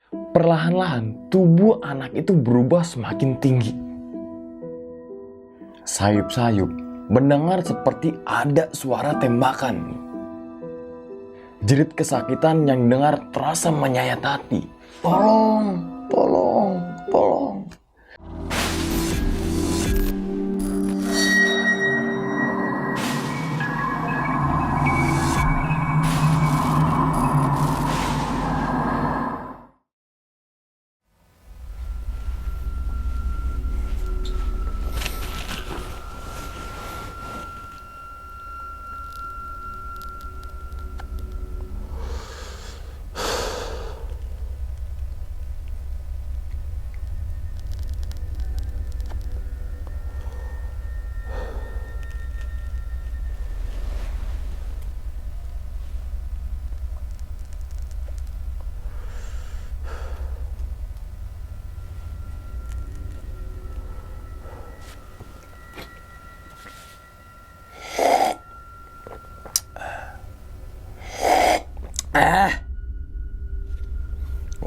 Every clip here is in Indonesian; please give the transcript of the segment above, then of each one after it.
Perlahan-lahan tubuh anak itu berubah semakin tinggi. Sayup-sayup mendengar seperti ada suara tembakan. Jerit kesakitan yang dengar terasa menyayat hati. Tolong, tolong, tolong.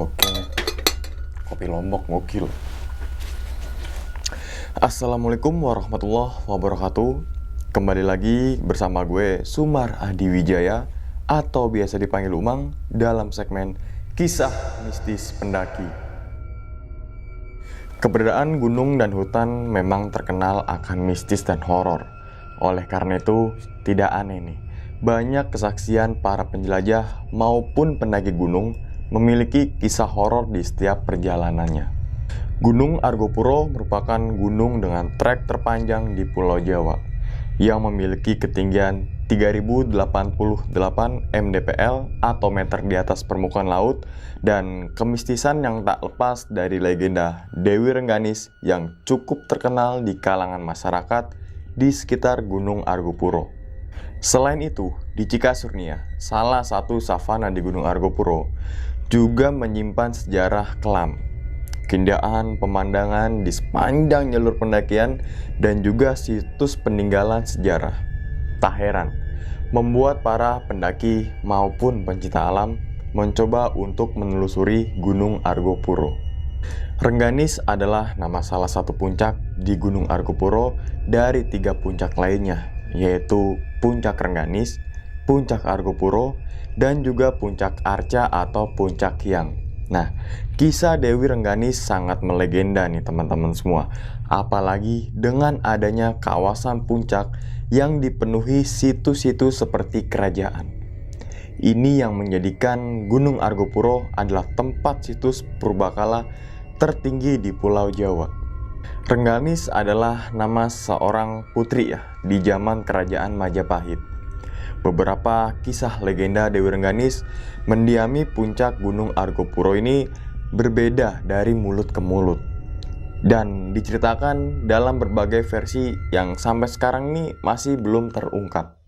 Oke, kopi Lombok gokil. Assalamualaikum warahmatullahi wabarakatuh. Kembali lagi bersama gue Sumar Adi Wijaya atau biasa dipanggil Umang dalam segmen Kisah Mistis Pendaki. Keberadaan gunung dan hutan memang terkenal akan mistis dan horor. Oleh karena itu, tidak aneh nih, banyak kesaksian para penjelajah maupun pendaki gunung memiliki kisah horor di setiap perjalanannya. Gunung Argopuro merupakan gunung dengan trek terpanjang di Pulau Jawa yang memiliki ketinggian 3088 mdpl atau meter di atas permukaan laut dan kemistisan yang tak lepas dari legenda Dewi Rengganis yang cukup terkenal di kalangan masyarakat di sekitar Gunung Argopuro. Selain itu, di Cikasurnia, salah satu savana di Gunung Argopuro, juga menyimpan sejarah kelam, keindahan pemandangan di sepanjang jalur pendakian, dan juga situs peninggalan sejarah. Tak heran, membuat para pendaki maupun pencinta alam mencoba untuk menelusuri Gunung Argopuro. Rengganis adalah nama salah satu puncak di Gunung Argopuro dari 3 puncak lainnya, yaitu Puncak Rengganis, Puncak Argopuro, dan juga Puncak Arca atau Puncak Hyang. Nah, kisah Dewi Rengganis sangat melegenda nih teman-teman semua. Apalagi dengan adanya kawasan puncak yang dipenuhi situs-situs seperti kerajaan. Ini yang menjadikan Gunung Argopuro adalah tempat situs purbakala tertinggi di Pulau Jawa. Rengganis adalah nama seorang putri ya di zaman kerajaan Majapahit. Beberapa kisah legenda Dewi Rengganis mendiami puncak Gunung Argopuro ini berbeda dari mulut ke mulut dan diceritakan dalam berbagai versi yang sampai sekarang ini masih belum terungkap.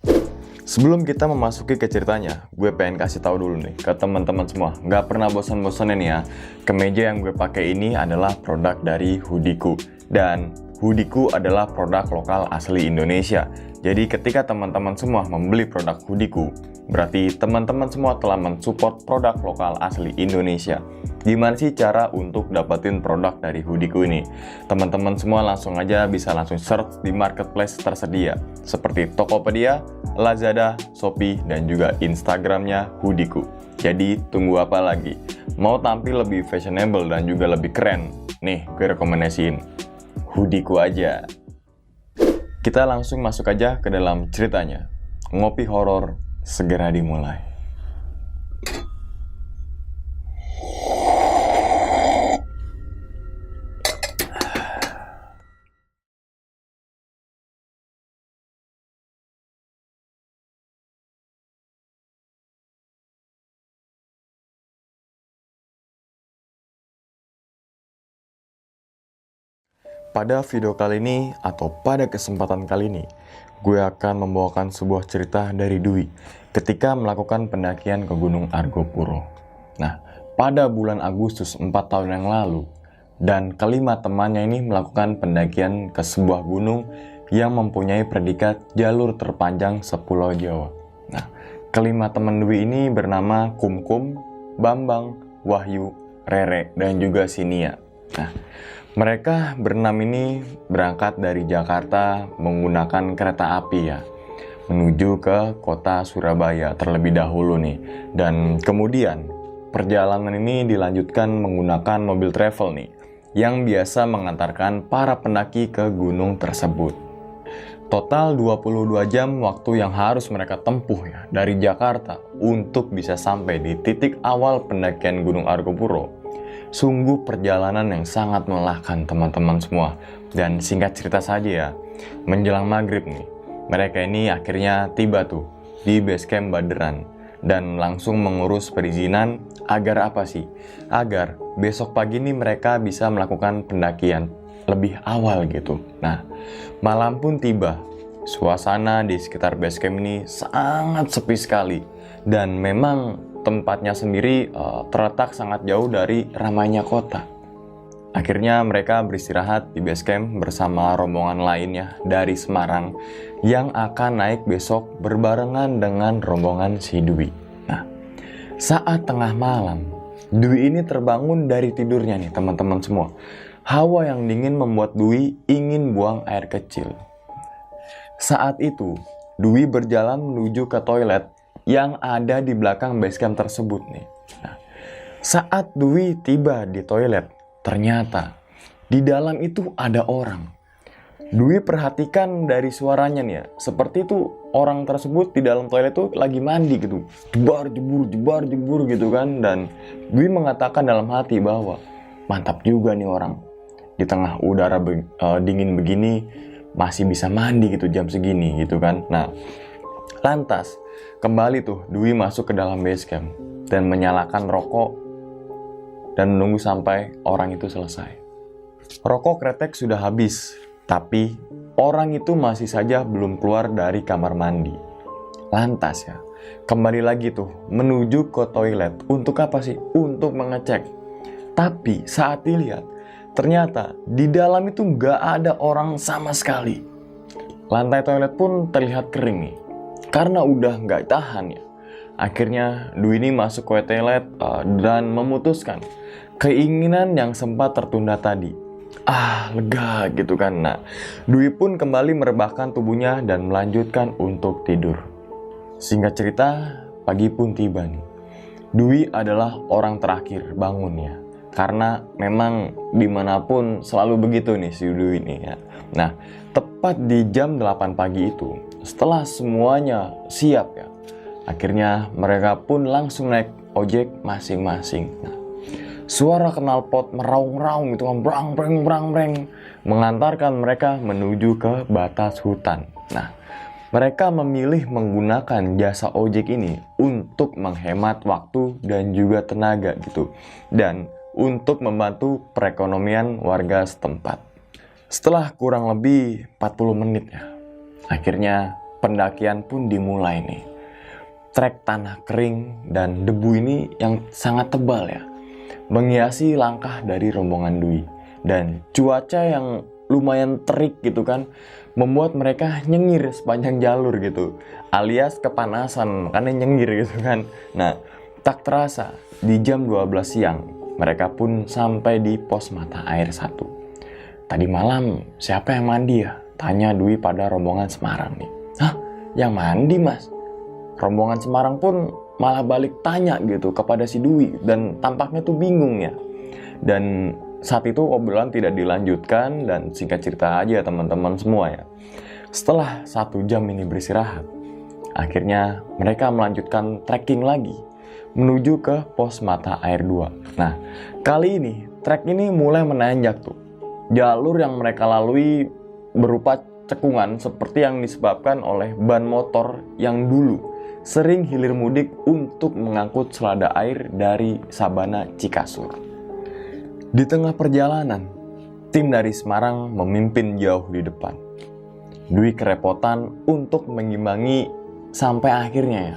Sebelum kita memasuki ke ceritanya, gue pengen kasih tahu dulu nih ke teman-teman semua, nggak pernah bosan-bosannya nih ya. Kemeja yang gue pakai ini adalah produk dari Hoodiku, dan Hoodiku adalah produk lokal asli Indonesia. Jadi ketika teman-teman semua membeli produk Hoodiku, berarti teman-teman semua telah mensupport produk lokal asli Indonesia. Gimana sih cara untuk dapetin produk dari Hoodiku ini? Teman-teman semua langsung aja bisa langsung search di marketplace tersedia seperti Tokopedia, Lazada, Shopee, dan juga Instagramnya Hoodiku. Jadi tunggu apa lagi? Mau tampil lebih fashionable dan juga lebih keren? Nih, gue rekomendasiin Hoodiku aja. Kita langsung masuk aja ke dalam ceritanya. Ngopi horor segera dimulai. Pada video kali ini atau pada kesempatan kali ini, gue akan membawakan sebuah cerita dari Dwi ketika melakukan pendakian ke Gunung Argopuro. Nah, pada bulan Agustus 4 tahun yang lalu, dan kelima temannya ini melakukan pendakian ke sebuah gunung yang mempunyai predikat jalur terpanjang sepulau Jawa. Nah, kelima teman Dwi ini bernama Kumkum, Bambang, Wahyu, Rere, dan juga si Nia. Nah, mereka berenam ini berangkat dari Jakarta menggunakan kereta api ya, menuju ke kota Surabaya terlebih dahulu nih. Dan kemudian perjalanan ini dilanjutkan menggunakan mobil travel nih, yang biasa mengantarkan para pendaki ke gunung tersebut. Total 22 jam waktu yang harus mereka tempuh ya dari Jakarta untuk bisa sampai di titik awal pendakian Gunung Argopuro. Sungguh perjalanan yang sangat melelahkan teman-teman semua. Dan singkat cerita saja ya, menjelang maghrib nih, mereka ini akhirnya tiba tuh di base camp Baderan. Dan langsung mengurus perizinan agar apa sih? Agar besok pagi nih mereka bisa melakukan pendakian lebih awal gitu. Nah, malam pun tiba. Suasana di sekitar base camp ini sangat sepi sekali. Dan memang tempatnya sendiri terletak sangat jauh dari ramainya kota. Akhirnya mereka beristirahat di base camp bersama rombongan lainnya dari Semarang yang akan naik besok berbarengan dengan rombongan si Dwi. Nah, saat tengah malam, Dwi ini terbangun dari tidurnya nih teman-teman semua. Hawa yang dingin membuat Dwi ingin buang air kecil. Saat itu, Dwi berjalan menuju ke toilet yang ada di belakang basecamp tersebut nih. Nah, saat Dwi tiba di toilet, ternyata di dalam itu ada orang. Dwi perhatikan dari suaranya nih ya, seperti itu orang tersebut di dalam toilet tuh lagi mandi gitu. Jebar jebur gitu kan. Dan Dwi mengatakan dalam hati bahwa mantap juga nih orang. Di tengah udara dingin begini masih bisa mandi gitu jam segini gitu kan. Nah, lantas kembali tuh Dwi masuk ke dalam base camp dan menyalakan rokok dan menunggu sampai orang itu selesai. Rokok kretek sudah habis, tapi orang itu masih saja belum keluar dari kamar mandi. Lantas ya, kembali lagi tuh menuju ke toilet. Untuk apa sih? Untuk mengecek. Tapi saat dilihat, ternyata di dalam itu nggak ada orang sama sekali. Lantai toilet pun terlihat kering nih. Karena udah nggak tahan ya, akhirnya Dwi ini masuk ke toilet dan memutuskan keinginan yang sempat tertunda tadi. Lega gitu kan. Nah, Dwi pun kembali merebahkan tubuhnya dan melanjutkan untuk tidur. Singkat cerita, pagi pun tiba nih. Dwi adalah orang terakhir bangun ya. Karena memang dimanapun selalu begitu nih si Dwi ini ya. Nah, tepat di jam 8 pagi itu, setelah semuanya siap ya, akhirnya mereka pun langsung naik ojek masing-masing. Nah, suara knalpot meraung-raung gitu kan, brang-breng, mengantarkan mereka menuju ke batas hutan. Nah, mereka memilih menggunakan jasa ojek ini untuk menghemat waktu dan juga tenaga gitu. Dan untuk membantu perekonomian warga setempat. Setelah kurang lebih 40 menit ya, akhirnya pendakian pun dimulai nih. Trek tanah kering dan debu ini yang sangat tebal ya, menghiasi langkah dari rombongan Dwi. Dan cuaca yang lumayan terik gitu kan, membuat mereka nyengir sepanjang jalur gitu, alias kepanasan, makanya nyengir gitu kan. Nah, tak terasa di jam 12 siang, mereka pun sampai di pos mata air 1. Tadi malam siapa yang mandi ya? Tanya Dwi pada rombongan Semarang nih. Hah? Yang mandi mas? Rombongan Semarang pun malah balik tanya gitu kepada si Dwi. Dan tampaknya tuh bingung ya. Dan saat itu obrolan tidak dilanjutkan. Dan singkat cerita aja teman-teman semua ya, setelah 1 jam ini beristirahat, akhirnya mereka melanjutkan trekking lagi menuju ke pos mata air 2. Nah, kali ini trek ini mulai menanjak tuh. Jalur yang mereka lalui berupa cekungan seperti yang disebabkan oleh ban motor yang dulu sering hilir mudik untuk mengangkut selada air dari Sabana Cikasur. Di tengah perjalanan, tim dari Semarang memimpin jauh di depan. Dwi kerepotan untuk mengimbangi sampai akhirnya ya,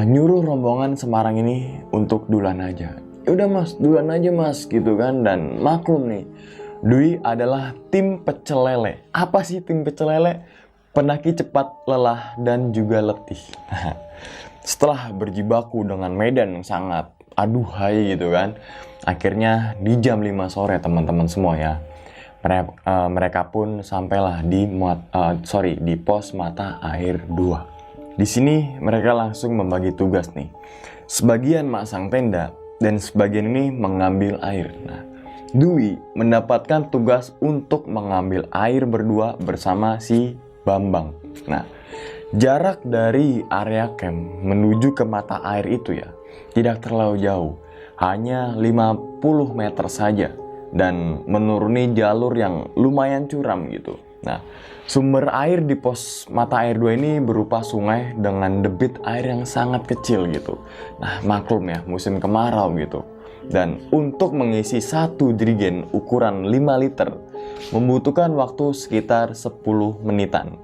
nyuruh rombongan Semarang ini untuk duluan aja. Udah mas, duluan aja mas gitu kan. Dan maklum nih, Dwi adalah tim pecel lele. Apa sih tim pecel lele? Pendaki cepat, lelah, dan juga letih. Setelah berjibaku dengan medan yang sangat aduhai gitu kan. Akhirnya di jam 5 sore teman-teman semua ya, mereka pun sampailah di pos mata air 2. Di sini mereka langsung membagi tugas nih. Sebagian masang tenda dan sebagian ini mengambil air. Nah, Dwi mendapatkan tugas untuk mengambil air berdua bersama si Bambang. Nah, jarak dari area camp menuju ke mata air itu ya tidak terlalu jauh, hanya 50 meter saja dan menuruni jalur yang lumayan curam gitu. Nah, sumber air di pos mata air 2 ini berupa sungai dengan debit air yang sangat kecil gitu. Nah, maklum ya, musim kemarau gitu. Dan untuk mengisi satu jerigen ukuran 5 liter membutuhkan waktu sekitar 10 menitan.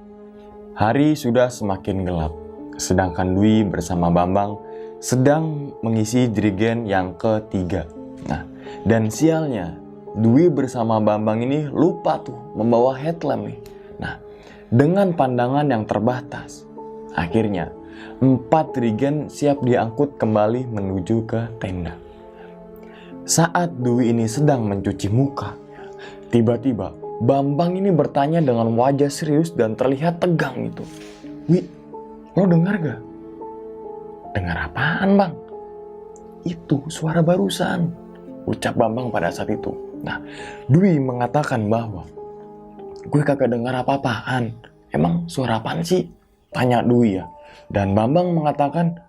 Hari sudah semakin gelap, sedangkan Dwi bersama Bambang sedang mengisi jerigen yang ketiga. Nah, dan sialnya Dwi bersama Bambang ini lupa tuh membawa headlamp nih. Nah, dengan pandangan yang terbatas, akhirnya 4 jerigen siap diangkut kembali menuju ke tenda. Saat Dwi ini sedang mencuci muka, tiba-tiba Bambang ini bertanya dengan wajah serius dan terlihat tegang gitu. "Wi, lo dengar gak?" "Dengar apaan, Bang?" "Itu suara barusan," ucap Bambang pada saat itu. Nah, Dwi mengatakan bahwa, "Gue kagak dengar apa-apaan. Emang suara apaan sih?" tanya Dwi ya. Dan Bambang mengatakan,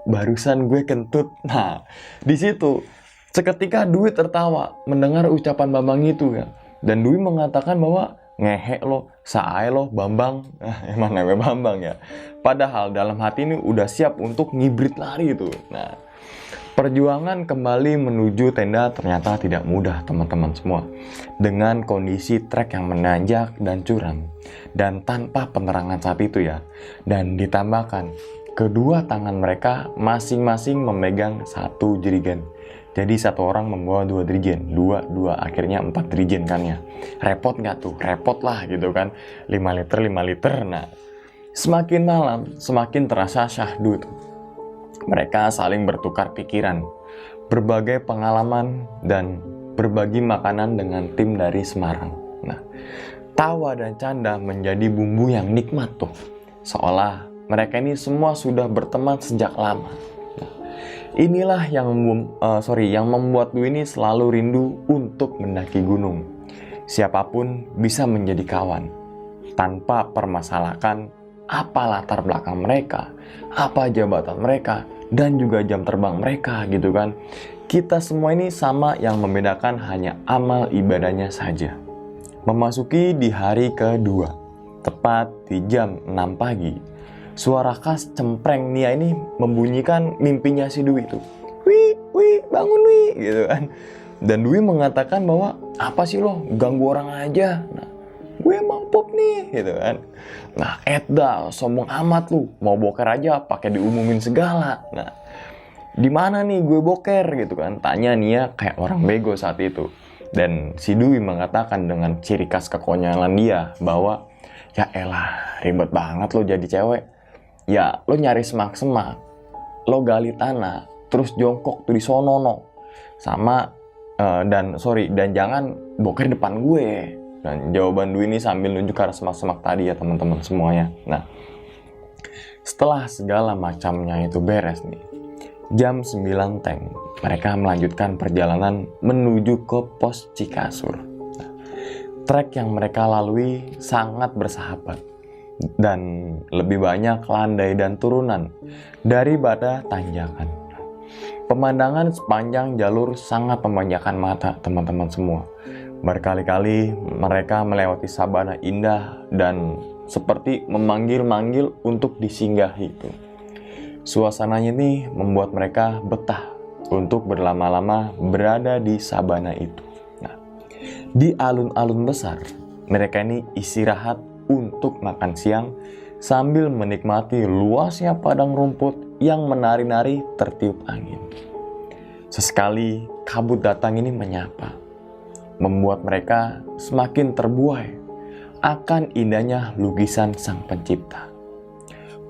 "Barusan gue kentut." Nah, di situ seketika Dwi tertawa mendengar ucapan Bambang itu ya. Dan Dwi mengatakan bahwa, "Ngehe lo, sae lo Bambang." Emang namanya Bambang ya. Padahal dalam hati ini udah siap untuk ngibrit lari itu. Nah, perjuangan kembali menuju tenda ternyata tidak mudah teman-teman semua. Dengan kondisi trek yang menanjak dan curam. Dan tanpa penerangan saat itu ya. Dan ditambahkan, kedua tangan mereka masing-masing memegang satu jerigen. Jadi satu orang membawa 2 jerigen, dua, akhirnya 4 jerigen kan ya. Repot nggak tuh? Repot lah gitu kan. 5 liter. Nah, semakin malam, semakin terasa syahdu tuh. Mereka saling bertukar pikiran, berbagai pengalaman, dan berbagi makanan dengan tim dari Semarang. Nah, tawa dan canda menjadi bumbu yang nikmat tuh. Seolah mereka ini semua sudah berteman sejak lama. Inilah yang membuat Dwi ini selalu rindu untuk mendaki gunung. Siapapun bisa menjadi kawan, tanpa permasalahkan apa latar belakang mereka, apa jabatan mereka, dan juga jam terbang mereka gitu kan. Kita semua ini sama, yang membedakan hanya amal ibadahnya saja. Memasuki di hari kedua, tepat di jam 6 pagi, suara khas cempreng Nia ini membunyikan mimpinya si Dwi itu. Wi, bangun Wi, gitu kan. Dan Dwi mengatakan bahwa, "Apa sih lo, ganggu orang aja. Nah, gue emang pop nih," gitu kan. Nah, Edda, sombong amat lu, mau boker aja pakai diumumin segala. Nah, di mana nih gue boker gitu kan, tanya Nia kayak orang bego saat itu. Dan si Dwi mengatakan dengan ciri khas kekonyolan dia bahwa, "Ya elah, ribet banget lo jadi cewek. Ya, lo nyari semak-semak, lo gali tanah, terus jongkok tuh di sono no. Dan jangan boker depan gue." Dan jawaban Dwi ini sambil nunjuk ke arah semak-semak tadi ya teman-teman semuanya. Nah, setelah segala macamnya itu beres nih, jam 9 teng, mereka melanjutkan perjalanan menuju ke pos Cikasur. Nah, trek yang mereka lalui sangat bersahabat dan lebih banyak landai dan turunan daripada tanjakan. Pemandangan sepanjang jalur sangat memanjakan mata teman-teman semua. Berkali-kali mereka melewati sabana indah dan seperti memanggil-manggil untuk disinggahi itu. Suasananya ini membuat mereka betah untuk berlama-lama berada di sabana itu. Nah, di alun-alun besar, mereka ini istirahat untuk makan siang sambil menikmati luasnya padang rumput yang menari-nari tertiup angin. Sesekali kabut datang ini menyapa, membuat mereka semakin terbuai akan indahnya lukisan Sang Pencipta.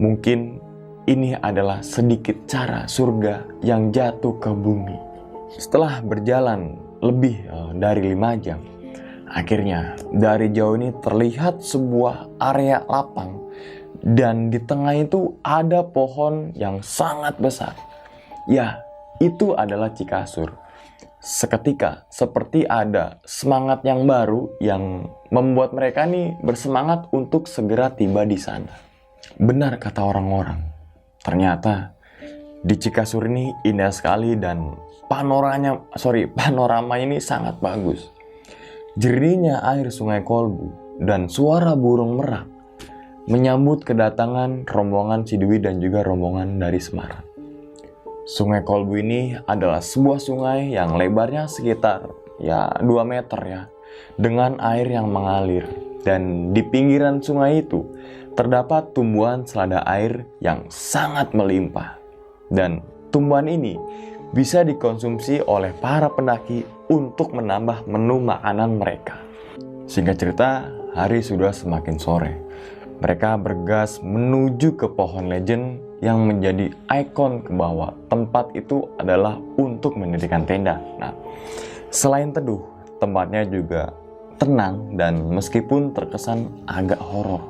Mungkin ini adalah sedikit cara surga yang jatuh ke bumi. Setelah berjalan lebih dari 5 jam, akhirnya dari jauh ini terlihat sebuah area lapang, dan di tengah itu ada pohon yang sangat besar. Ya, itu adalah Cikasur. Seketika seperti ada semangat yang baru yang membuat mereka nih bersemangat untuk segera tiba di sana. Benar kata orang-orang, ternyata di Cikasur ini indah sekali dan panorama ini sangat bagus. Jernihnya air Sungai Kolbu dan suara burung merak menyambut kedatangan rombongan si Dwi dan juga rombongan dari Semarang. Sungai Kolbu ini adalah sebuah sungai yang lebarnya sekitar 2 meter ya, dengan air yang mengalir, dan di pinggiran sungai itu terdapat tumbuhan selada air yang sangat melimpah, dan tumbuhan ini bisa dikonsumsi oleh para pendaki untuk menambah menu makanan mereka. Singkat cerita, hari sudah semakin sore. Mereka bergas menuju ke pohon legend yang menjadi ikon ke bawah. Tempat itu adalah untuk mendirikan tenda. Nah, selain teduh, tempatnya juga tenang dan meskipun terkesan agak horor.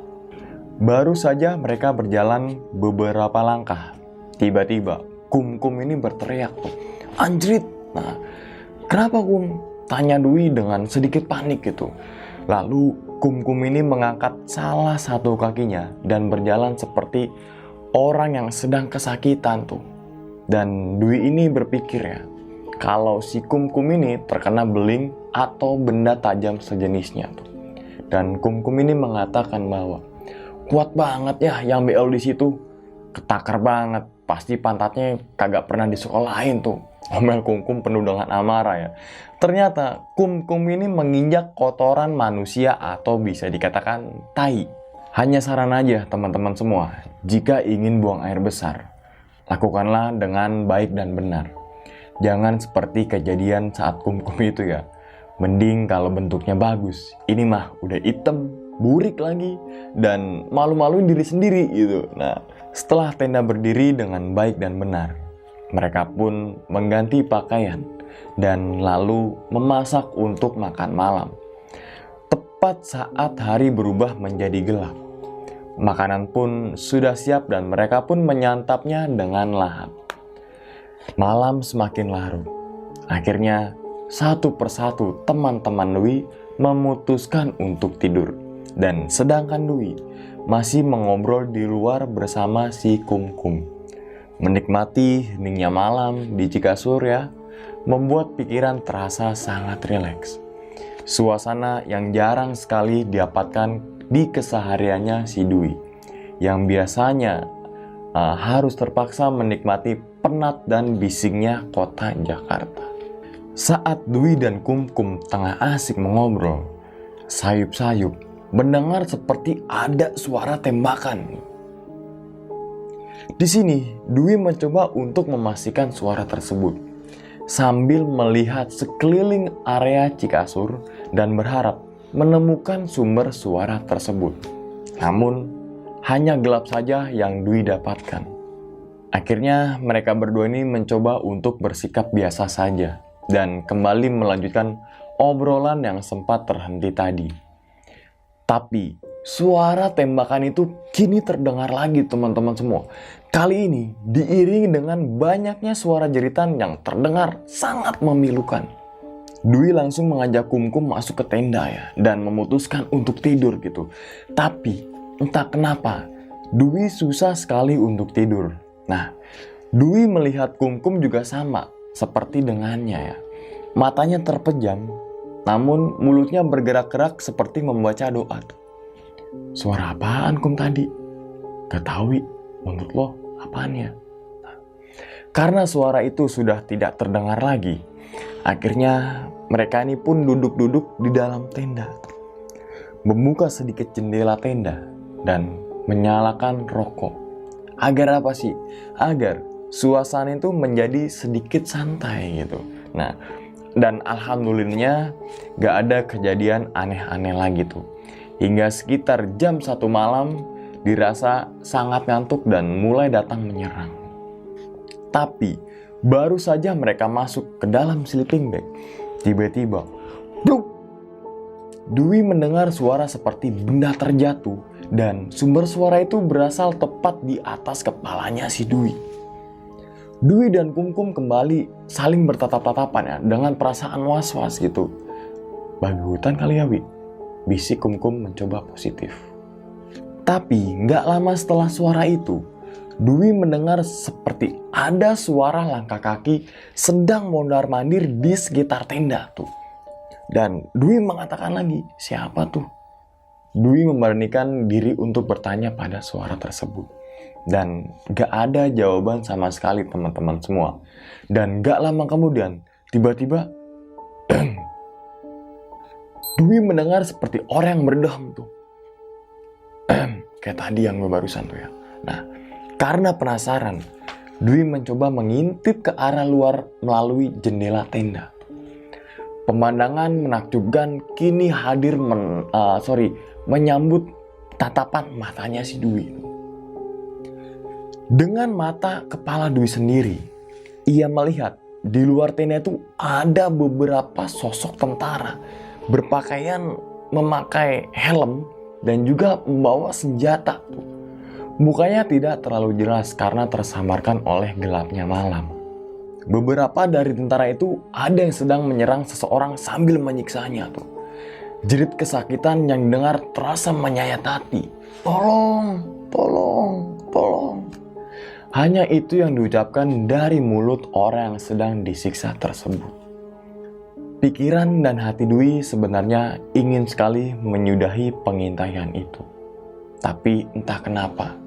Baru saja mereka berjalan beberapa langkah, tiba-tiba Kumkum ini berteriak tuh, "Anjrit!" Nah, kenapa Kum? Tanya Dwi dengan sedikit panik gitu. Lalu Kumkum ini mengangkat salah satu kakinya dan berjalan seperti orang yang sedang kesakitan tuh. Dan Dwi ini berpikir ya, kalau si Kumkum ini terkena beling atau benda tajam sejenisnya tuh. Dan Kumkum ini mengatakan bahwa kuat banget ya yang BL di situ, ketakar banget, pasti pantatnya kagak pernah disekolahin tuh. Omel Kumkum penuh dengan amarah ya. Ternyata Kumkum ini menginjak kotoran manusia atau bisa dikatakan tai. Hanya saran aja teman-teman semua, jika ingin buang air besar, lakukanlah dengan baik dan benar. Jangan seperti kejadian saat Kumkum itu ya. Mending kalau bentuknya bagus. Ini mah udah hitam, burik lagi, dan malu-maluin diri sendiri gitu. Nah, setelah tenda berdiri dengan baik dan benar, mereka pun mengganti pakaian dan lalu memasak untuk makan malam. Tepat saat hari berubah menjadi gelap, makanan pun sudah siap dan mereka pun menyantapnya dengan lahap. Malam semakin larut. Akhirnya satu persatu teman-teman Dwi memutuskan untuk tidur. Dan sedangkan Dwi masih mengobrol di luar bersama si Kumkum. Menikmati heningnya malam di Cikasur ya, membuat pikiran terasa sangat rileks. Suasana yang jarang sekali didapatkan di kesehariannya si Dwi, yang biasanya harus terpaksa menikmati penat dan bisingnya kota Jakarta. Saat Dwi dan Kumkum tengah asik mengobrol, sayup-sayup mendengar seperti ada suara tembakan. Di sini, Dwi mencoba untuk memastikan suara tersebut sambil melihat sekeliling area Cikasur dan berharap menemukan sumber suara tersebut. Namun, hanya gelap saja yang Dwi dapatkan. Akhirnya, mereka berdua ini mencoba untuk bersikap biasa saja dan kembali melanjutkan obrolan yang sempat terhenti tadi. Tapi suara tembakan itu kini terdengar lagi teman-teman semua. Kali ini diiringi dengan banyaknya suara jeritan yang terdengar sangat memilukan. Dwi langsung mengajak Kumkum masuk ke tenda ya, dan memutuskan untuk tidur gitu. Tapi entah kenapa Dwi susah sekali untuk tidur. Nah, Dwi melihat Kumkum juga sama seperti dengannya ya. Matanya terpejam, namun mulutnya bergerak-gerak seperti membaca doa. Suara apaan Kum tadi? Gak tahu, menurut lo apaan ya? Karena suara itu sudah tidak terdengar lagi, akhirnya mereka ini pun duduk-duduk di dalam tenda, membuka sedikit jendela tenda dan menyalakan rokok. Agar apa sih? Agar suasana itu menjadi sedikit santai gitu. Nah, dan alhamdulillahnya gak ada kejadian aneh-aneh lagi tuh. Hingga sekitar jam 1 malam, dirasa sangat ngantuk dan mulai datang menyerang. Tapi baru saja mereka masuk ke dalam sleeping bag, tiba-tiba bluk! Dwi mendengar suara seperti benda terjatuh dan sumber suara itu berasal tepat di atas kepalanya si Dwi. Dwi dan Kumkum kembali saling bertatap-tatapan ya, dengan perasaan was-was gitu. Babi hutan kali ya, Wi? Bisik Kumkum mencoba positif. Tapi nggak lama setelah suara itu, Dwi mendengar seperti ada suara langkah kaki sedang mondar-mandir di sekitar tenda tuh. Dan Dwi mengatakan lagi, siapa tuh? Dwi memberanikan diri untuk bertanya pada suara tersebut. Dan gak ada jawaban sama sekali teman-teman semua. Dan gak lama kemudian, tiba-tiba Dwi mendengar seperti orang yang berdeham tuh. Kayak tadi yang barusan tuh ya. Nah, karena penasaran, Dwi mencoba mengintip ke arah luar melalui jendela tenda. Pemandangan menakjubkan kini hadir menyambut tatapan matanya si Dwi. Dengan mata kepala Dwi sendiri, ia melihat di luar tenda itu ada beberapa sosok tentara berpakaian memakai helm dan juga membawa senjata. Mukanya tidak terlalu jelas karena tersamarkan oleh gelapnya malam. Beberapa dari tentara itu ada yang sedang menyerang seseorang sambil menyiksanya tuh. Jerit kesakitan yang dengar terasa menyayat hati. Tolong, tolong, tolong. Hanya itu yang diucapkan dari mulut orang yang sedang disiksa tersebut. Pikiran dan hati Dwi sebenarnya ingin sekali menyudahi pengintaian itu. Tapi entah kenapa,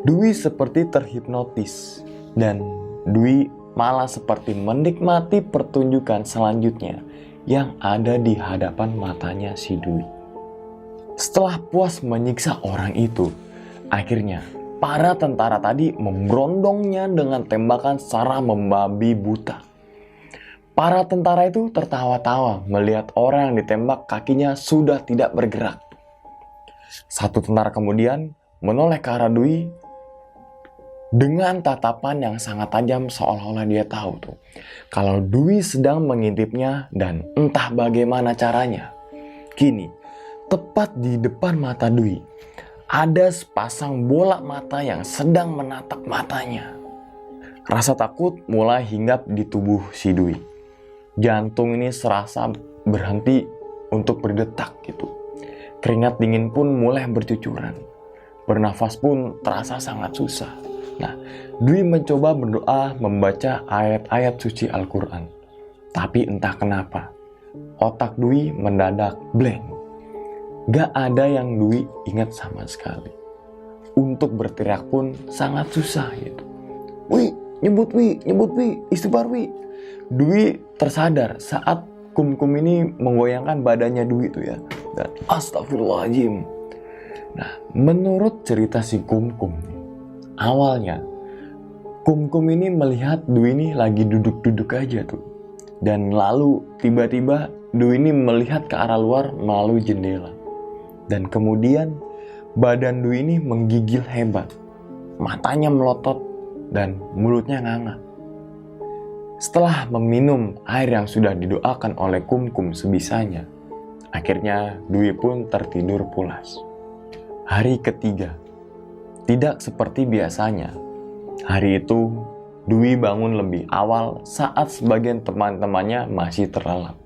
Dwi seperti terhipnotis dan Dwi malah seperti menikmati pertunjukan selanjutnya yang ada di hadapan matanya si Dwi. Setelah puas menyiksa orang itu, akhirnya para tentara tadi memberondongnya dengan tembakan secara membabi buta. Para tentara itu tertawa-tawa melihat orang yang ditembak kakinya sudah tidak bergerak. Satu tentara kemudian menoleh ke arah Dwi dengan tatapan yang sangat tajam seolah-olah dia tahu tuh kalau Dwi sedang mengintipnya dan entah bagaimana caranya. Kini, tepat di depan mata Dwi, ada sepasang bola mata yang sedang menatap matanya. Rasa takut mulai hinggap di tubuh si Dwi. Jantung ini serasa berhenti untuk berdetak gitu. Keringat dingin pun mulai bercucuran. Bernafas pun terasa sangat susah. Nah, Dwi mencoba berdoa membaca ayat-ayat suci Al-Quran. Tapi entah kenapa, otak Dwi mendadak blank. Gak ada yang Dwi ingat sama sekali. Untuk berteriak pun sangat susah gitu. Wi, nyebut Wi, istighfar Wi. Dwi tersadar saat Kumkum ini menggoyangkan badannya Dwi itu ya. Dan astagfirullahaladzim. Nah, menurut cerita si Kumkum, awalnya Kumkum ini melihat Dwi ini lagi duduk-duduk aja tuh. Dan lalu tiba-tiba Dwi ini melihat ke arah luar melalui jendela. Dan kemudian badan Dwi ini menggigil hebat. Matanya melotot dan mulutnya nganga. Setelah meminum air yang sudah didoakan oleh Kumkum sebisanya, akhirnya Dwi pun tertidur pulas. Hari ketiga, tidak seperti biasanya. Hari itu, Dwi bangun lebih awal saat sebagian teman-temannya masih terlelap.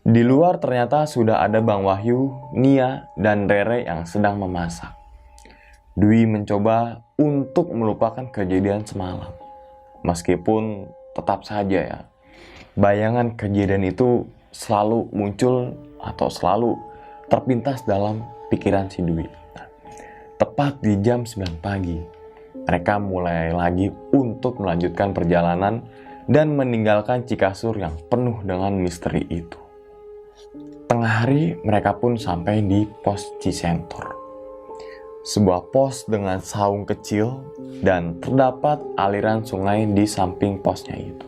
Di luar ternyata sudah ada Bang Wahyu, Nia, dan Rere yang sedang memasak. Dwi mencoba untuk melupakan kejadian semalam. Meskipun tetap saja ya, bayangan kejadian itu selalu muncul atau selalu terpintas dalam pikiran si Dwi. Nah, tepat di jam 9 pagi, mereka mulai lagi untuk melanjutkan perjalanan dan meninggalkan Cikasur yang penuh dengan misteri itu. Tengah hari mereka pun sampai di pos Cisentor. Sebuah pos dengan saung kecil dan terdapat aliran sungai di samping posnya itu.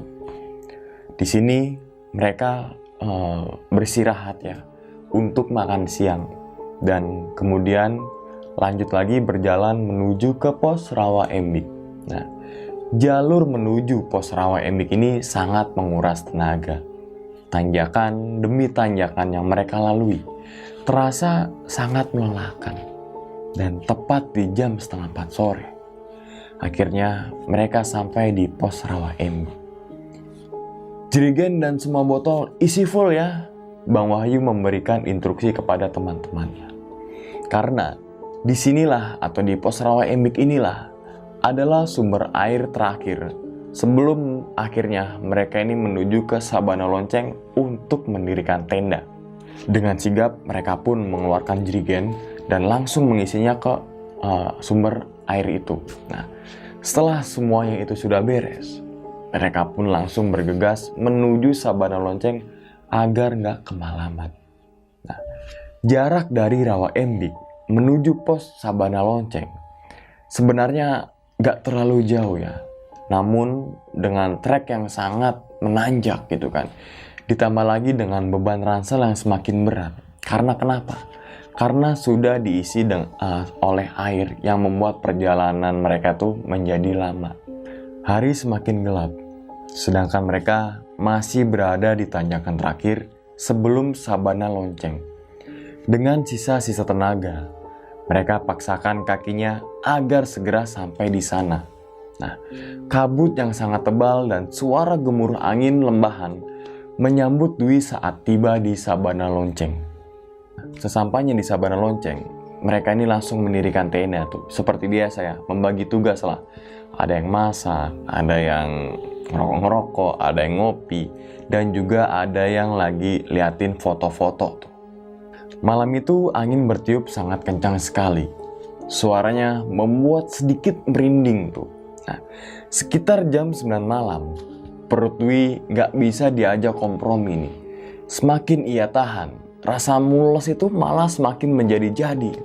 Di sini mereka beristirahat ya untuk makan siang dan kemudian lanjut lagi berjalan menuju ke pos Rawa Embik. Nah, jalur menuju pos Rawa Embik ini sangat menguras tenaga. Tanjakan demi tanjakan yang mereka lalui terasa sangat melelahkan. Dan tepat di jam 3:30 sore, akhirnya mereka sampai di pos Rawa Embik. Jerigen dan semua botol isi full ya, Bang Wahyu memberikan instruksi kepada teman-temannya. Karena disinilah atau di pos Rawa Embik inilah adalah sumber air terakhir sebelum akhirnya mereka ini menuju ke Sabana Lonceng untuk mendirikan tenda. Dengan sigap mereka pun mengeluarkan jerigen dan langsung mengisinya ke sumber air itu. Nah, setelah semuanya itu sudah beres, mereka pun langsung bergegas menuju Sabana Lonceng agar nggak kemalaman. Nah, jarak dari Rawa Embik menuju pos Sabana Lonceng sebenarnya nggak terlalu jauh ya. Namun dengan trek yang sangat menanjak gitu kan. Ditambah lagi dengan beban ransel yang semakin berat. Karena kenapa? Karena sudah diisi oleh air yang membuat perjalanan mereka tuh menjadi lama. Hari semakin gelap, sedangkan mereka masih berada di tanjakan terakhir sebelum Sabana Lonceng. Dengan sisa-sisa tenaga, mereka paksakan kakinya agar segera sampai di sana. Nah, kabut yang sangat tebal dan suara gemuruh angin lembahan menyambut Dwi saat tiba di Sabana Lonceng. Sesampainya di Sabana Lonceng, mereka ini langsung mendirikan tenda tuh. Seperti biasa ya, membagi tugas lah. Ada yang masak, ada yang ngerokok, ada yang ngopi, dan juga ada yang lagi liatin foto-foto tuh. Malam itu angin bertiup sangat kencang sekali. Suaranya membuat sedikit merinding tuh. Nah, sekitar jam 9 malam, perut Dwi gak bisa diajak kompromi nih. Semakin ia tahan, rasa mules itu malah semakin menjadi-jadi.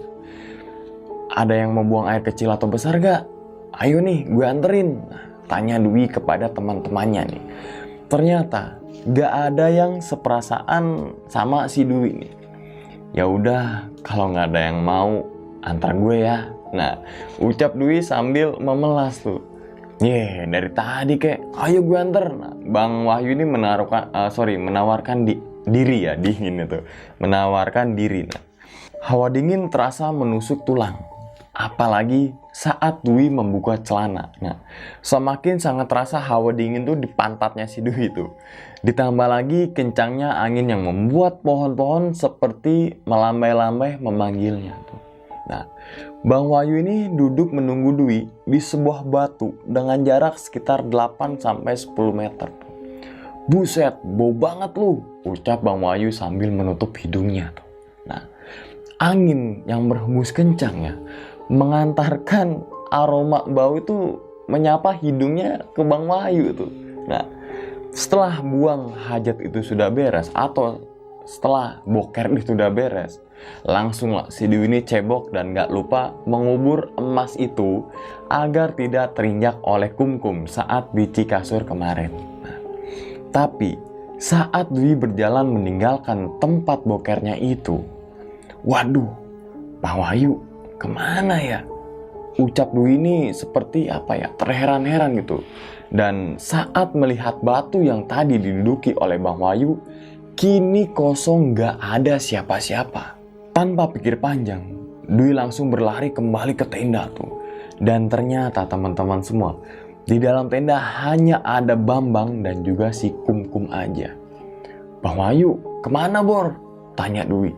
Ada yang mau buang air kecil atau besar gak? Ayo nih, gue anterin. Tanya Dwi kepada teman-temannya nih. Ternyata gak ada yang seperasaan sama si Dwi nih. Ya udah, kalau nggak ada yang mau, antar gue ya. Nah, ucap Dwi sambil memelas tuh. Dari tadi kek, ayo gue anter. Nah, Bang Wahyu ini menawarkan diri ya, dingin itu. Menawarkan diri. Nah, hawa dingin terasa menusuk tulang. Apalagi saat Dwi membuka celana. Nah, semakin sangat terasa hawa dingin tuh di pantatnya si Dwi itu. Ditambah lagi kencangnya angin yang membuat pohon-pohon seperti melambai-lambai memanggilnya tuh. Nah, Bang Wahyu ini duduk menunggu Dwi di sebuah batu dengan jarak sekitar 8-10 meter. Buset, bau banget lu, ucap Bang Wahyu sambil menutup hidungnya tuh. Nah, angin yang berhembus kencang ya mengantarkan aroma bau itu menyapa hidungnya ke Bang Wahyu tuh. Nah, setelah buang hajat itu sudah beres atau setelah boker itu sudah beres, langsung lah si Dwi ini cebok dan gak lupa mengubur emas itu agar tidak terinjak oleh kumkum saat bici kasur kemarin. Nah, tapi saat Dwi berjalan meninggalkan tempat bokernya itu, waduh, Bang Wahyu kemana ya? Ucap Dwi ini seperti terheran-heran gitu. Dan saat melihat batu yang tadi diduduki oleh Bang Wahyu, kini kosong gak ada siapa-siapa. Tanpa pikir panjang, Dwi langsung berlari kembali ke tenda tuh. Dan ternyata teman-teman semua, di dalam tenda hanya ada Bambang dan juga si Kumkum aja. Bang Wahyu, kemana Bor? Tanya Dwi.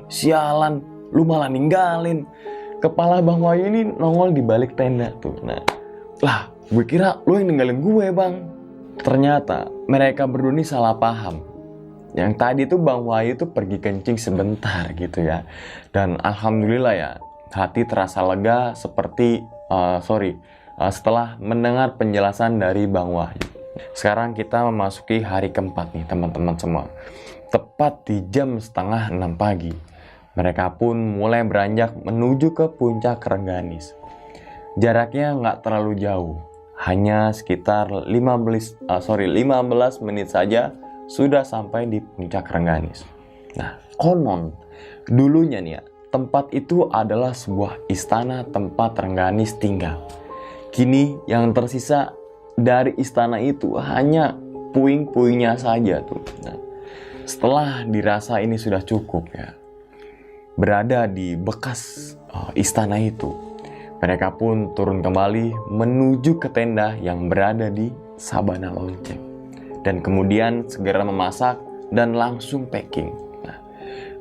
Sialan, lu malah ninggalin. Kepala Bang Wahyu ini nongol di balik tenda tuh. Nah, lah, gue kira lu yang ninggalin gue Bang. Ternyata mereka berdua ini salah paham. Yang tadi tuh Bang Wahyu tuh pergi kencing sebentar gitu ya. Dan alhamdulillah ya, hati terasa lega setelah mendengar penjelasan dari Bang Wahyu. Sekarang kita memasuki hari keempat nih teman-teman semua. Tepat di jam 5:30 pagi, mereka pun mulai beranjak menuju ke puncak Rengganis. Jaraknya nggak terlalu jauh, hanya sekitar 15 menit saja sudah sampai di puncak Rengganis. Nah, konon dulunya nih ya, tempat itu adalah sebuah istana tempat Rengganis tinggal. Kini yang tersisa dari istana itu hanya puing-puingnya saja tuh. Nah, setelah dirasa ini sudah cukup ya, berada di bekas istana itu, mereka pun turun kembali menuju ke tenda yang berada di Sabana Lonceng. Dan kemudian segera memasak dan langsung packing. Nah,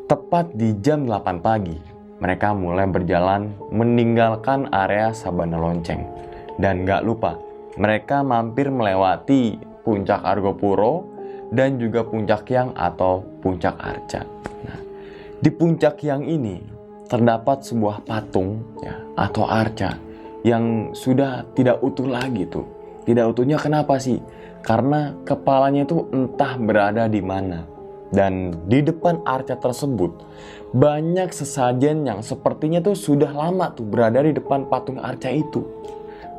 tepat di jam 8 pagi, mereka mulai berjalan meninggalkan area Sabana Lonceng. Dan gak lupa, mereka mampir melewati Puncak Argopuro dan juga Puncak Hyang atau Puncak Arca. Nah, di Puncak Hyang ini terdapat sebuah patung ya, atau arca yang sudah tidak utuh lagi tuh. Tidak utuhnya kenapa sih? Karena kepalanya itu entah berada di mana. Dan di depan arca tersebut banyak sesajen yang sepertinya tuh sudah lama tuh berada di depan patung arca itu.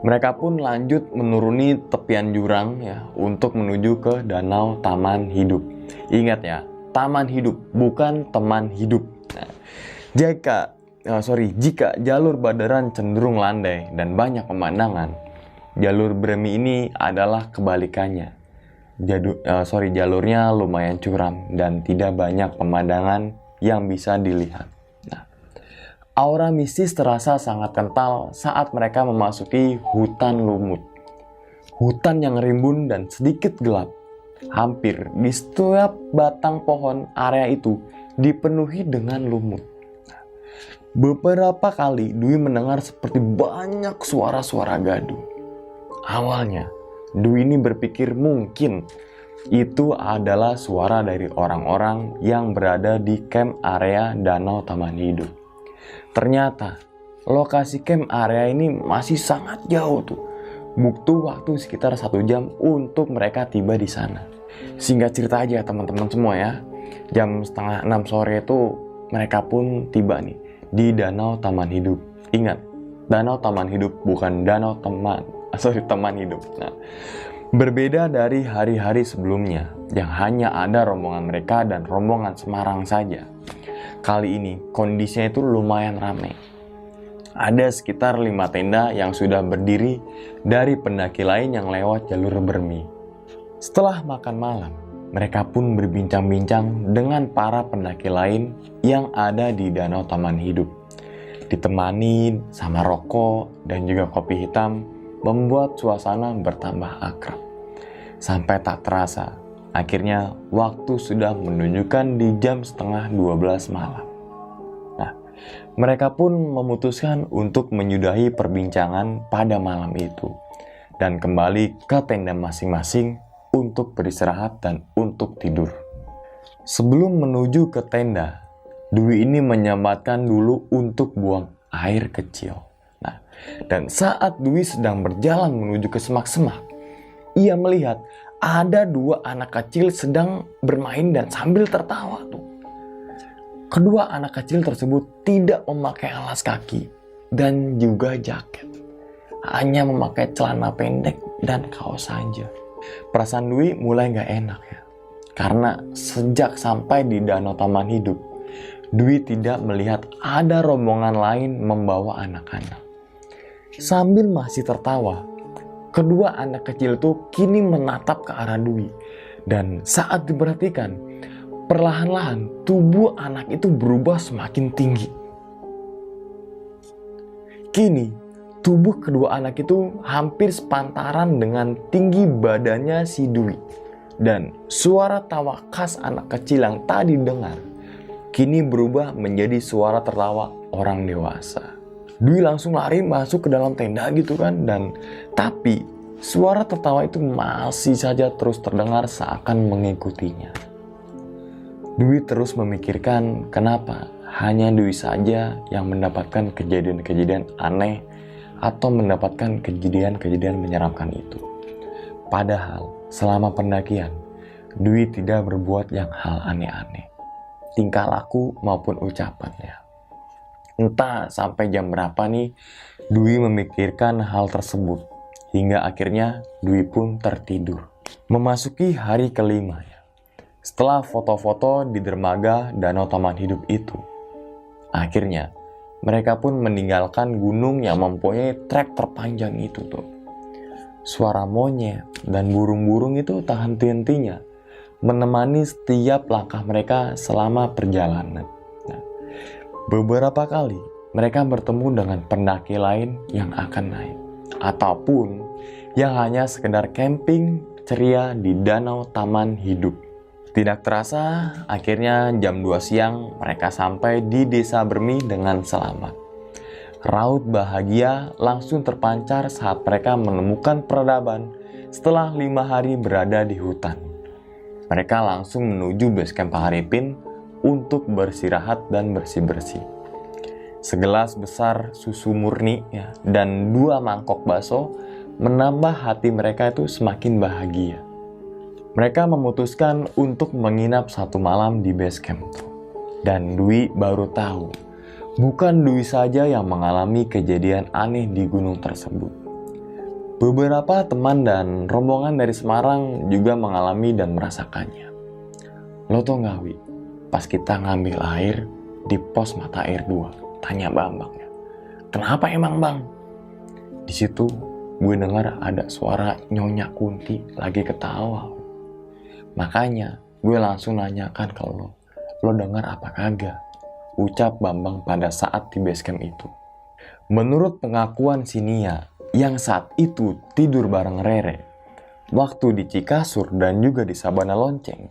Mereka pun lanjut menuruni tepian jurang ya untuk menuju ke Danau Taman Hidup. Ingat ya, Taman Hidup bukan teman hidup. Nah, jika jalur Baderan cenderung landai dan banyak pemandangan, jalur Bremi ini adalah kebalikannya. Jalurnya lumayan curam dan tidak banyak pemandangan yang bisa dilihat. Nah, aura mistis terasa sangat kental saat mereka memasuki hutan lumut. Hutan yang rimbun dan sedikit gelap. Hampir di setiap batang pohon area itu dipenuhi dengan lumut. Beberapa kali Dwi mendengar seperti banyak suara-suara gaduh. Awalnya, Dwi ini berpikir mungkin itu adalah suara dari orang-orang yang berada di camp area Danau Taman Hidup. Ternyata, lokasi camp area ini masih sangat jauh tuh. Butuh waktu sekitar 1 jam untuk mereka tiba di sana. Singkat cerita aja teman-teman semua ya, jam 5:30 sore itu mereka pun tiba nih di Danau Taman Hidup. Ingat, Danau Taman Hidup bukan Taman Hidup. Nah, berbeda dari hari-hari sebelumnya yang hanya ada rombongan mereka dan rombongan Semarang saja. Kali ini kondisinya itu lumayan ramai. Ada sekitar 5 tenda yang sudah berdiri dari pendaki lain yang lewat jalur Bermi. Setelah makan malam, mereka pun berbincang-bincang dengan para pendaki lain yang ada di Danau Taman Hidup. Ditemani sama rokok dan juga kopi hitam, membuat suasana bertambah akrab. Sampai tak terasa, akhirnya waktu sudah menunjukkan di jam 11:30 malam. Nah, mereka pun memutuskan untuk menyudahi perbincangan pada malam itu dan kembali ke tenda masing-masing untuk beristirahat dan untuk tidur. Sebelum menuju ke tenda, Dwi ini menyempatkan dulu untuk buang air kecil. Dan saat Dwi sedang berjalan menuju ke semak-semak, ia melihat ada 2 anak kecil sedang bermain dan sambil tertawa tuh. Kedua anak kecil tersebut tidak memakai alas kaki dan juga jaket. Hanya memakai celana pendek dan kaos saja. Perasaan Dwi mulai gak enak ya. Karena sejak sampai di Danau Taman Hidup, Dwi tidak melihat ada rombongan lain membawa anak-anak. Sambil masih tertawa, kedua anak kecil itu kini menatap ke arah Dwi. Dan saat diperhatikan, perlahan-lahan tubuh anak itu berubah semakin tinggi. Kini, tubuh kedua anak itu hampir sepantaran dengan tinggi badannya si Dwi. Dan suara tawa khas anak kecil yang tadi dengar, kini berubah menjadi suara tertawa orang dewasa. Dwi langsung lari masuk ke dalam tenda gitu kan. Tapi suara tertawa itu masih saja terus terdengar seakan mengikutinya. Dwi terus memikirkan kenapa hanya Dwi saja yang mendapatkan kejadian-kejadian aneh atau mendapatkan kejadian-kejadian menyeramkan itu. Padahal selama pendakian, Dwi tidak berbuat yang hal aneh-aneh. Tingkah laku maupun ucapannya. Entah sampai jam berapa nih Dwi memikirkan hal tersebut. Hingga akhirnya Dwi pun tertidur. Memasuki hari kelima ya. Setelah foto-foto di dermaga Danau Taman Hidup itu, Akhirnya, mereka pun meninggalkan gunung yang mempunyai trek terpanjang itu tuh. Suara monyet dan burung-burung itu tak henti-hentinya menemani setiap langkah mereka selama perjalanan. Nah, beberapa kali mereka bertemu dengan pendaki lain yang akan naik, ataupun yang hanya sekedar camping ceria di danau taman hidup. Tidak terasa, akhirnya jam 2 siang mereka sampai di desa Bermi dengan selamat. Raut bahagia langsung terpancar saat mereka menemukan peradaban setelah 5 hari berada di hutan. Mereka langsung menuju base camp Pak Haripin untuk beristirahat dan bersih-bersih. Segelas besar susu murni ya, dan 2 mangkok bakso menambah hati mereka itu semakin bahagia. Mereka memutuskan untuk menginap 1 malam di base camp. Dan Dwi baru tahu, bukan Dwi saja yang mengalami kejadian aneh di gunung tersebut. Beberapa teman dan rombongan dari Semarang juga mengalami dan merasakannya. Lo tau gak, Wi? Pas kita ngambil air di pos mata air 2, tanya Bambang ya. Kenapa emang Bang? Di situ gue dengar ada suara Nyonya Kunti lagi ketawa. Makanya gue langsung nanyakan ke lo dengar apa kagak? Ucap Bambang pada saat di base camp itu. Menurut pengakuan si Nia yang saat itu tidur bareng Rere, waktu di Cikasur dan juga di Sabana Lonceng,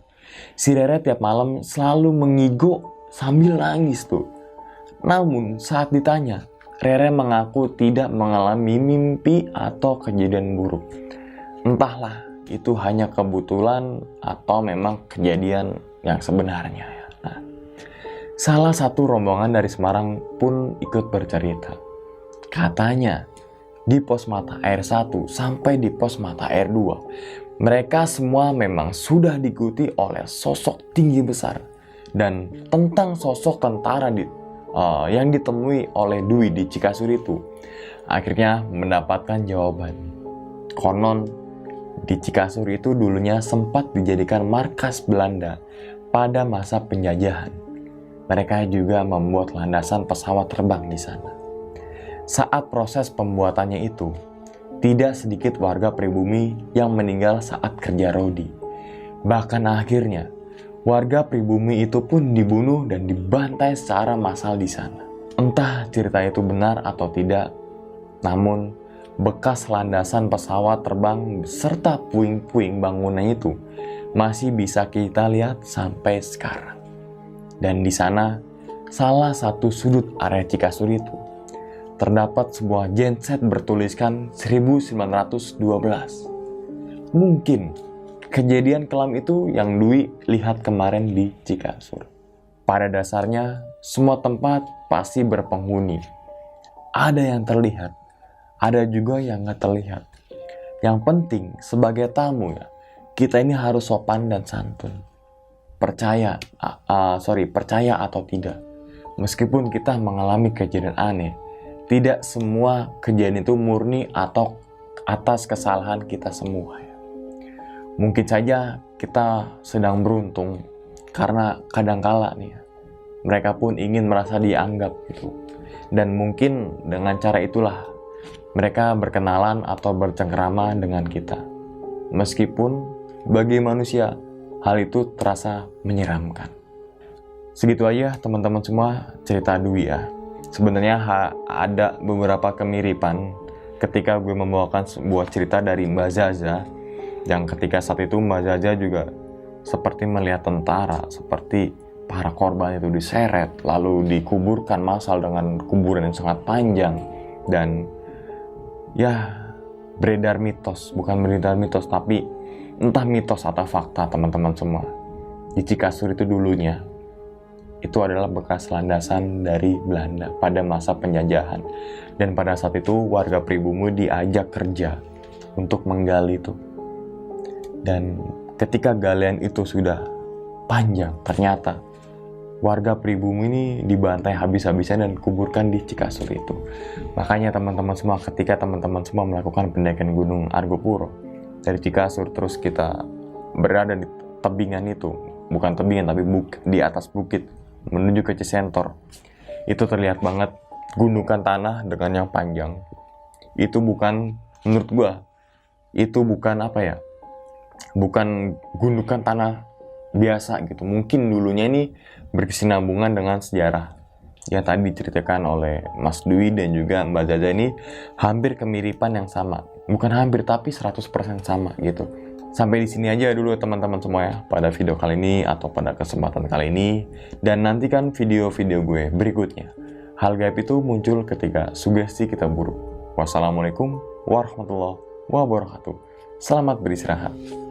si Rere tiap malam selalu mengigo sambil nangis tuh. Namun saat ditanya, Rere mengaku tidak mengalami mimpi atau kejadian buruk. Entahlah, itu hanya kebetulan atau memang kejadian yang sebenarnya ya. Nah, salah satu rombongan dari Semarang pun ikut bercerita. Katanya, di pos mata air 1 sampai di pos mata air 2, mereka semua memang sudah diikuti oleh sosok tinggi besar. Dan tentang sosok tentara yang ditemui oleh Dwi di Cikasur itu, akhirnya mendapatkan jawaban. Konon, di Cikasur itu dulunya sempat dijadikan markas Belanda pada masa penjajahan. Mereka juga membuat landasan pesawat terbang di sana. Saat proses pembuatannya itu, tidak sedikit warga pribumi yang meninggal saat kerja rodi. Bahkan akhirnya, warga pribumi itu pun dibunuh dan dibantai secara massal di sana. Entah cerita itu benar atau tidak, namun bekas landasan pesawat terbang beserta puing-puing bangunan itu masih bisa kita lihat sampai sekarang. Dan di sana, salah satu sudut area Cikasur itu, terdapat sebuah genset bertuliskan 1912. Mungkin kejadian kelam itu yang Dwi lihat kemarin di Cikasur. Pada dasarnya, semua tempat pasti berpenghuni. Ada yang terlihat, ada juga yang nggak terlihat. Yang penting sebagai tamu ya, kita ini harus sopan dan santun. Percaya atau tidak, meskipun kita mengalami kejadian aneh, tidak semua kejadian itu murni atau atas kesalahan kita semua ya. Mungkin saja kita sedang beruntung karena kadangkala nih ya, mereka pun ingin merasa dianggap gitu. Dan mungkin dengan cara itulah mereka berkenalan atau bercengkrama dengan kita. Meskipun bagi manusia hal itu terasa menyeramkan. Segitu aja teman-teman semua cerita Dwi ya. Sebenarnya ada beberapa kemiripan ketika gue membawakan sebuah cerita dari Mbak Zaza, yang ketika saat itu Mbak Zaza juga seperti melihat tentara, seperti para korban itu diseret lalu dikuburkan massal dengan kuburan yang sangat panjang. Dan ya, beredar mitos, bukan beredar mitos, tapi entah mitos atau fakta teman-teman semua. Di Cikasur itu dulunya, itu adalah bekas landasan dari Belanda pada masa penjajahan. Dan pada saat itu warga pribumi diajak kerja untuk menggali itu. Dan ketika galian itu sudah panjang, ternyata warga pribumi ini dibantai habis-habisan dan kuburkan di Cikasur itu. Makanya teman-teman semua, ketika teman-teman semua melakukan pendakian Gunung Argopuro dari Cikasur, terus kita berada di tebingan itu, bukan tebingan tapi di atas bukit menuju ke Cisentor, itu terlihat banget gundukan tanah dengan yang panjang. Itu bukan, menurut gua, itu bukan apa ya, bukan gundukan tanah biasa gitu. Mungkin dulunya ini berkesinambungan dengan sejarah yang tadi diceritakan oleh Mas Dwi dan juga Mbak Zaza. Ini hampir kemiripan yang sama, bukan hampir tapi 100% sama gitu. Sampai di sini aja dulu teman-teman semua ya pada video kali ini atau pada kesempatan kali ini, dan nantikan video-video gue berikutnya. Hal gaib itu muncul ketika sugesti kita buruk. Wassalamualaikum warahmatullahi wabarakatuh. Selamat beristirahat.